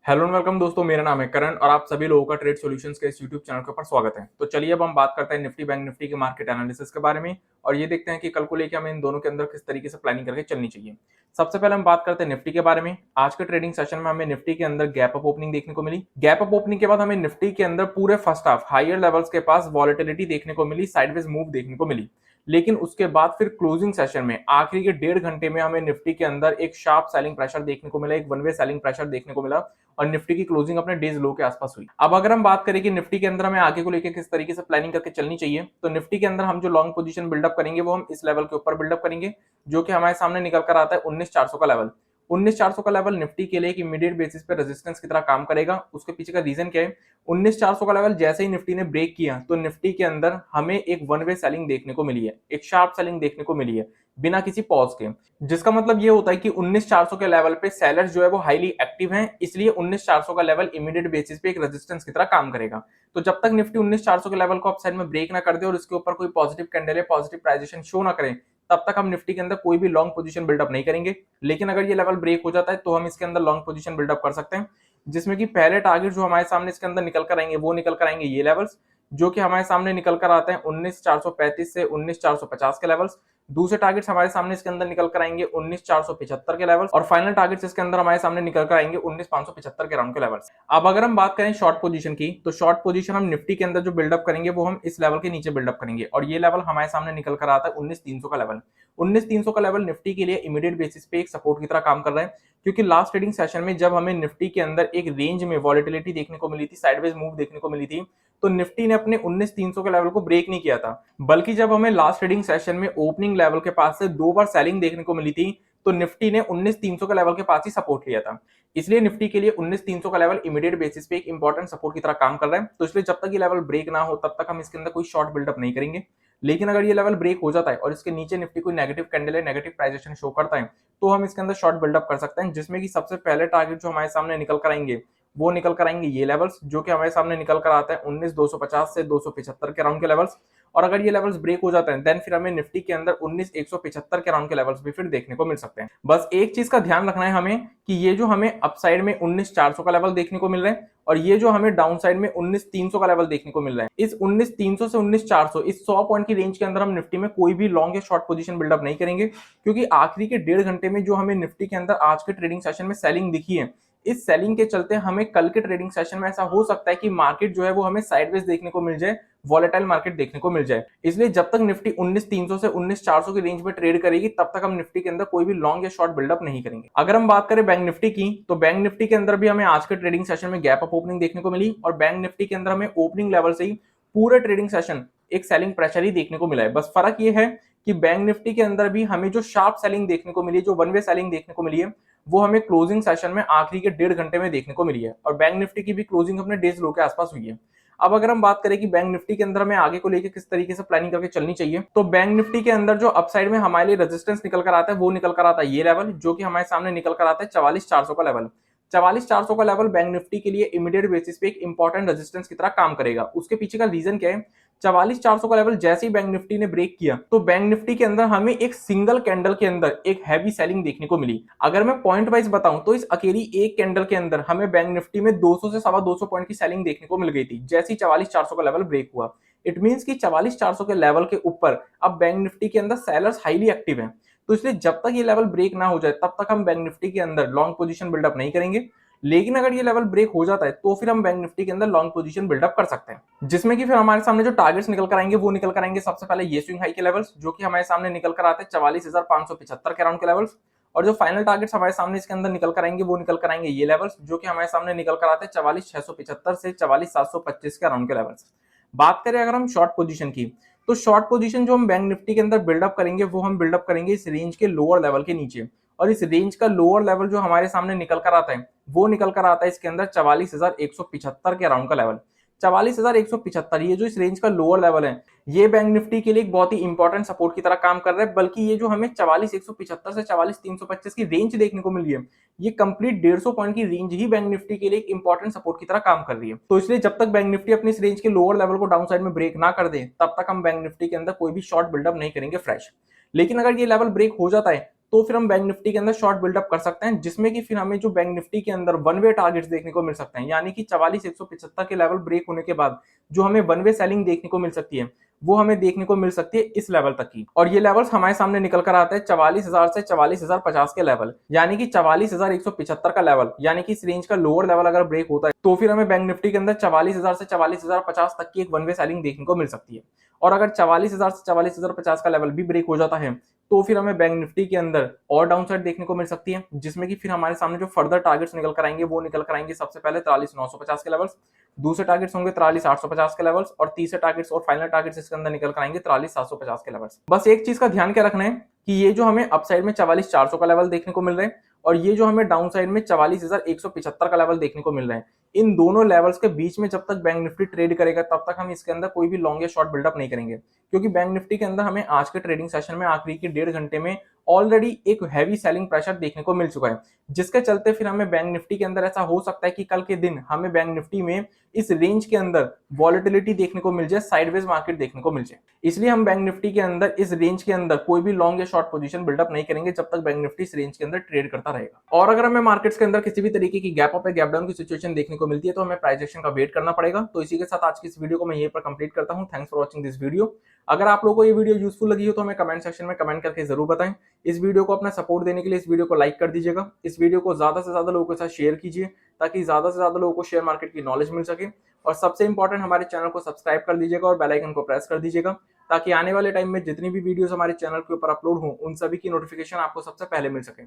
Hello and welcome दोस्तों, मेरा नाम है करण और आप सभी लोगों का ट्रेड सॉल्यूशंस के इस यूट्यूब चैनल के ऊपर स्वागत है। तो चलिए अब हम बात करते हैं निफ्टी बैंक निफ्टी के मार्केट एनालिसिस के बारे में और ये देखते हैं कि कल को लेकर हमें इन दोनों के अंदर किस तरीके से प्लानिंग करके चलनी चाहिए। सबसे पहले हम बात करते हैं निफ्टी के बारे में। आज के ट्रेडिंग सेशन में हमें निफ्टी के अंदर गैप अप ओपनिंग देखने को मिली। गैप अप ओपनिंग के बाद हमें निफ्टी के अंदर पूरे फर्स्ट हाफ हायर लेवल्स के पास वॉलेटिलिटी देखने को मिली, साइडवेज मूव देखने को मिली। लेकिन उसके बाद फिर क्लोजिंग सेशन में आखिरी के 1.5 घंटे में हमें निफ्टी के अंदर एक शार्प सेलिंग प्रेशर देखने को मिला, एक वन वे सेलिंग प्रेशर देखने को मिला और निफ्टी की क्लोजिंग अपने डेज लो के आसपास हुई। अब अगर हम बात करें कि निफ्टी के अंदर हमें आगे को लेकर किस तरीके से प्लानिंग करके चलनी चाहिए, तो निफ्टी के अंदर हम जो लॉन्ग पोजीशन बिल्डअप करेंगे वो हम इस लेवल के ऊपर बिल्डअप करेंगे, जो कि हमारे सामने निकल कर आता है 19,400 का लेवल। 19,400 का लेवल निफ्टी के लिए एक इमीडिएट बेसिस पे रेजिस्टेंस की तरह काम करेगा। उसके पीछे का रीजन क्या है? 19,400 का लेवल जैसे ही निफ्टी ने ब्रेक किया तो निफ्टी के अंदर हमें एक वन वे सेलिंग देखने को मिली है, एक शार्प सेलिंग देखने को मिली है बिना किसी पॉज के, जिसका मतलब ये होता है कि 19,400 के लेवल पे सेलर्स जो है वो हाईली एक्टिव हैं, इसलिए 19,400 का लेवल इमीडिएट बेसिस पे एक रेजिस्टेंस की तरह काम करेगा। तो जब तक निफ्टी 19,400 के लेवल को अपसाइड में ब्रेक ना कर दे और इसके ऊपर कोई पॉजिटिव कैंडल या पॉजिटिव प्राइजेशन शो ना करें, तब तक हम निफ्टी के अंदर कोई भी लॉन्ग पोजीशन बिल्डअप नहीं करेंगे। लेकिन अगर ये लेवल ब्रेक हो जाता है तो हम इसके अंदर लॉन्ग पोजीशन बिल्डअप कर सकते हैं, जिसमें कि पहले टारगेट जो हमारे सामने इसके अंदर निकल कर आएंगे वो निकल कर आएंगे ये लेवल्स, जो कि हमारे सामने निकल कर आते हैं 19,435 से 19,450 के लेवल्स। दूसरे टारगेट्स हमारे सामने इसके अंदर निकल कर आएंगे 19,475 के लेवल्स और फाइनल टारगेट्स इसके अंदर हमारे सामने निकल कर आएंगे 19,575 के राउंड के लेवल्स। अब अगर हम बात करें शॉर्ट पोजीशन की, तो शॉर्ट पोजीशन हम निफ्टी के अंदर जो बिल्डअप करेंगे वो हम इस लेवल के नीचे बिल्डअप करेंगे और ये लेवल हमारे सामने निकल कर आता है 19,300 का लेवल। 19,300 का लेवल निफ्टी के लिए इमीडिएट बेसिस पे एक सपोर्ट की तरह काम कर रहा है, क्योंकि लास्ट ट्रेडिंग सेशन में जब हमें निफ्टी के अंदर एक रेंज में वॉलेटिलिटी देखने को मिली थी, साइडवेज मूव देखने को मिली थी, तो निफ्टी ने अपने 19,300 के लेवल को ब्रेक नहीं किया था, बल्कि जब हमें लास्ट ट्रेडिंग सेशन में ओपनिंग लेवल के पास से 2 बार सेलिंग देखने को मिली थी, तो निफ्टी ने 19,300 के लेवल के पास ही सपोर्ट लिया था। इसलिए निफ्टी के लिए 19,300 का लेवल इमीडिएट बेसिस पे एक इंपॉर्टेंट सपोर्ट की तरह काम कर रहा है। तो इसलिए जब तक ये लेवल ब्रेक ना हो तब तक हम इसके अंदर कोई शॉर्ट बिल्डअप नहीं करेंगे। लेकिन अगर ये लेवल ब्रेक हो जाता है और इसके नीचे निफ्टी कोई नेगेटिव कैंडल है, नेगेटिव प्राइजेशन शो करता है, तो हम इसके अंदर शॉर्ट बिल्डअप कर सकते हैं, जिसमें कि सबसे पहले टारगेट जो हमारे सामने निकल कर आएंगे वो निकल कर आएंगे ये लेवल्स, जो कि हमारे सामने निकल कर आता है 19,250 से 275 के राउंड के लेवल्स। और अगर ये लेवल्स ब्रेक हो जाते हैं देन फिर हमें निफ्टी के अंदर 19,175 के राउंड के लेवल्स भी फिर देखने को मिल सकते हैं। बस एक चीज का ध्यान रखना है हमें कि ये जो हमें अपसाइड में 19,400 का लेवल देखने को मिल रहा है और ये जो हमें डाउन साइड में 19,300 का लेवल देखने को मिल रहा है, इस 19,300 से 19,400 इस 100 पॉइंट की रेंज के अंदर हम निफ्टी में कोई भी लॉन्ग या शॉर्ट पोजीशन बिल्डअप नहीं करेंगे, क्योंकि आखिरी के 1.5 घंटे में जो हमें निफ्टी के अंदर आज के ट्रेडिंग सेशन में सेलिंग दिखी है, इस सेलिंग के चलते हमें कल के ट्रेडिंग सेशन में ऐसा हो सकता है कि मार्केट जो है वो हमें साइडवेज देखने को मिल जाए, वॉलेटाइल मार्केट देखने को मिल जाए। इसलिए जब तक निफ्टी 19,300 से 19,400 की रेंज में ट्रेड करेगी तब तक हम निफ्टी के अंदर कोई भी लॉन्ग या शॉर्ट बिल्डअप नहीं करेंगे। अगर हम बात करें बैंक निफ्टी की, तो बैंक निफ्टी के अंदर भी हमें आज के ट्रेडिंग सेशन में गैप अप ओपनिंग देखने को मिली और बैंक निफ्टी के अंदर हमें ओपनिंग लेवल से ही पूरे ट्रेडिंग सेशन एक सेलिंग प्रेशर ही देखने को मिला है। बस फर्क ये है कि बैंक निफ्टी के अंदर भी हमें जो शार्प सेलिंग देखने को मिली, जो वन वे सेलिंग देखने को मिली है, वो हमें क्लोजिंग सेशन में आखिरी के 1.5 घंटे में देखने को मिली है और बैंक निफ्टी की भी क्लोजिंग अपने डेज लो के आसपास हुई है। अब अगर हम बात करें कि बैंक निफ्टी के अंदर हमें आगे को लेकर किस तरीके से प्लानिंग करके चलनी चाहिए, तो बैंक निफ्टी के अंदर जो अपसाइड में हमारे लिए रेजिस्टेंस निकल कर आता है वो निकल कर आता है ये लेवल, जो कि हमारे सामने निकल कर आता है 44,400 का लेवल। 44,400 का लेवल बैंक निफ्टी के लिए इमीडिएट बेसिस पे एक इंपॉर्टेंट रेजिस्टेंस की तरह काम करेगा। उसके पीछे का रीजन क्या है? 44,400 का लेवल जैसे ही बैंक निफ्टी ने ब्रेक किया तो बैंक निफ्टी के अंदर हमें एक सिंगल कैंडल के अंदर एक हैवी सेलिंग देखने को मिली। अगर मैं पॉइंट वाइज बताऊं तो इस अकेली एक कैंडल के अंदर हमें बैंक निफ्टी में 200 से 250 पॉइंट की सेलिंग देखने को मिल गई थी जैसे ही 44,400 का लेवल ब्रेक हुआ। इट मींस कि 44,400 के लेवल के ऊपर अब बैंक निफ्टी के अंदर सेलर्स हाईली एक्टिव हैं। तो इसलिए जब तक ये लेवल ब्रेक ना हो जाए तब तक हम बैंक निफ्टी के अंदर लॉन्ग पोजीशन बिल्डअप नहीं करेंगे। लेकिन अगर ये लेवल ब्रेक हो जाता है तो फिर हम बैंक निफ्टी के अंदर लॉन्ग पोजीशन बिल्डअप कर सकते हैं, जिसमें कि फिर हमारे सामने जो टारगेट्स निकल कर आएंगे वो निकल कर आएंगे सबसे पहले ये स्विंग हाई के लेवल्स, जो कि हमारे सामने निकल कर आते हैं 44,575 के राउंड के लेवल्स। और जो फाइनल टारगेट्स हमारे सामने इसके अंदर निकल कर आएंगे वो निकल कर आएंगे ये लेवल्स, जो कि हमारे सामने निकल कर आते हैं 44,675 से 44,725 के राउंड के लेवल्स। बात करें अगर हम शॉर्ट पोजीशन की, तो शॉर्ट पोजीशन जो हम बैंक निफ्टी के अंदर बिल्डअप करेंगे वो हम बिल्डअप करेंगे इस रेंज के लोअर लेवल के नीचे, और इस रेंज का लोअर लेवल जो हमारे सामने निकल कर आता है वो निकल कर आता है इसके अंदर 44,175 के राउंड का लेवल। 44,175 ये जो इस रेंज का लोअर लेवल है ये बैंक निफ्टी के लिए एक बहुत ही इंपॉर्टेंट सपोर्ट की तरह काम कर रहा है, बल्कि ये जो हमें 44,175 से 44,325 की रेंज देखने को मिल रही है ये कंप्लीट 150 पॉइंट की रेंज ही बैंक निफ्टी के लिए एक इंपॉर्टेंट सपोर्ट की तरह काम कर रही है। तो इसलिए जब तक बैंक निफ्टी अपनी इस रेंज के लोअर लेवल को डाउन साइड में ब्रेक ना कर दे तब तक हम बैंक निफ्टी के अंदर कोई भी शॉर्ट बिल्डअप नहीं करेंगे फ्रेश। लेकिन अगर ये लेवल ब्रेक हो जाता है तो फिर हम बैंक निफ्टी के अंदर शॉर्ट बिल्डअप कर सकते हैं, जिसमें कि फिर हमें जो बैंक निफ्टी के अंदर वन वे टारगेट्स देखने को मिल सकते हैं, यानी कि 44,175 के लेवल ब्रेक होने के बाद जो हमें वन वे सेलिंग देखने को मिल सकती है वो हमें देखने को मिल सकती है इस लेवल तक की। और ये लेवल्स हमारे सामने निकल कर आता है 44,000 से 44,050 के लेवल, यानी कि 44,175 का लेवल, यानी कि इस रेंज का लोअर लेवल अगर ब्रेक होता है तो फिर हमें बैंक निफ्टी के अंदर 44,000 से 44,050 तक की एक वन वे सेलिंग देखने को मिल सकती है। और अगर 44,000 से 44,050 का लेवल भी ब्रेक हो जाता है तो फिर हमें बैंक निफ्टी के अंदर और डाउन साइड देखने को मिल सकती है, जिसमें कि फिर हमारे सामने जो फर्दर टारगेट्स निकल कर आएंगे वो निकल कर आएंगे सबसे पहले 43,950 के लेवल्स, दूसरे टारगेट्स होंगे 43,850 के लेवल्स, और तीसरे टारगेट्स और फाइनल टारगेट्स इसके अंदर निकल कर आएंगे 43,750 के लेवल्स। बस एक चीज का ध्यान क्या रखना है कि ये जो हमें अपसाइड में 44,400 का लेवल देखने को मिल रहा है और ये जो हमें डाउन साइड में 44,175 का लेवल देखने को मिल रहा है, इन दोनों लेवल्स के बीच में जब तक बैंक निफ्टी ट्रेड करेगा तब तक हम इसके अंदर कोई भी लॉन्ग या शॉर्ट बिल्डअप नहीं करेंगे, क्योंकि बैंक निफ्टी के अंदर हमें आज के ट्रेडिंग सेशन में आखिरी के 1.5 घंटे में ऑलरेडी एक हैवी सेलिंग प्रेशर देखने को मिल चुका है, जिसके चलते फिर हमें बैंक निफ्टी के अंदर ऐसा हो सकता है कि कल के दिन हमें बैंक निफ्टी में इस रेंज के अंदर वॉलेटिलिटी देखने को मिल जाए, साइडवेज मार्केट देखने को मिल जाए। इसलिए हम बैंक निफ्टी के अंदर इस रेंज के अंदर कोई भी लॉन्ग या शॉर्ट पोजीशन बिल्डअप नहीं करेंगे जब तक बैंक निफ्टी इस रेंज के अंदर ट्रेड करता रहेगा। और अगर हमें मार्केट्स के अंदर किसी भी तरीके की गैप अप या गैप डाउन की सिचुएशन देखने को मिलती है तो हमें प्राइस एक्शन का वेट करना पड़ेगा। तो इसी के साथ आज की इस वीडियो को मैं यहीं पर कंप्लीट करता हूं। Thanks for watching this video. अगर आप लोगों को ये वीडियो यूजफुल लगी हो तो हमें कमेंट सेक्शन में कमेंट करके जरूर बताएं। इस वीडियो को अपना सपोर्ट देने के लिए इस वीडियो को लाइक कर दीजिएगा। इस वीडियो को ज्यादा से ज्यादा लोगों के साथ शेयर कीजिए ताकि ज्यादा से ज्यादा लोगों को शेयर मार्केट की नॉलेज मिल सके। और सबसे इंपॉर्टेंट, हमारे चैनल को सब्सक्राइब कर दीजिएगा और बेल आइकन को प्रेस कर दीजिएगा ताकि आने वाले टाइम में जितनी भी वीडियोस हमारे चैनल के ऊपर अपलोड हो उन सभी की नोटिफिकेशन आपको सबसे पहले मिल सके।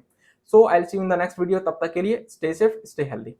So I will see you in the next video. तब तक के लिए स्टे सेफ, स्टे हेल्दी।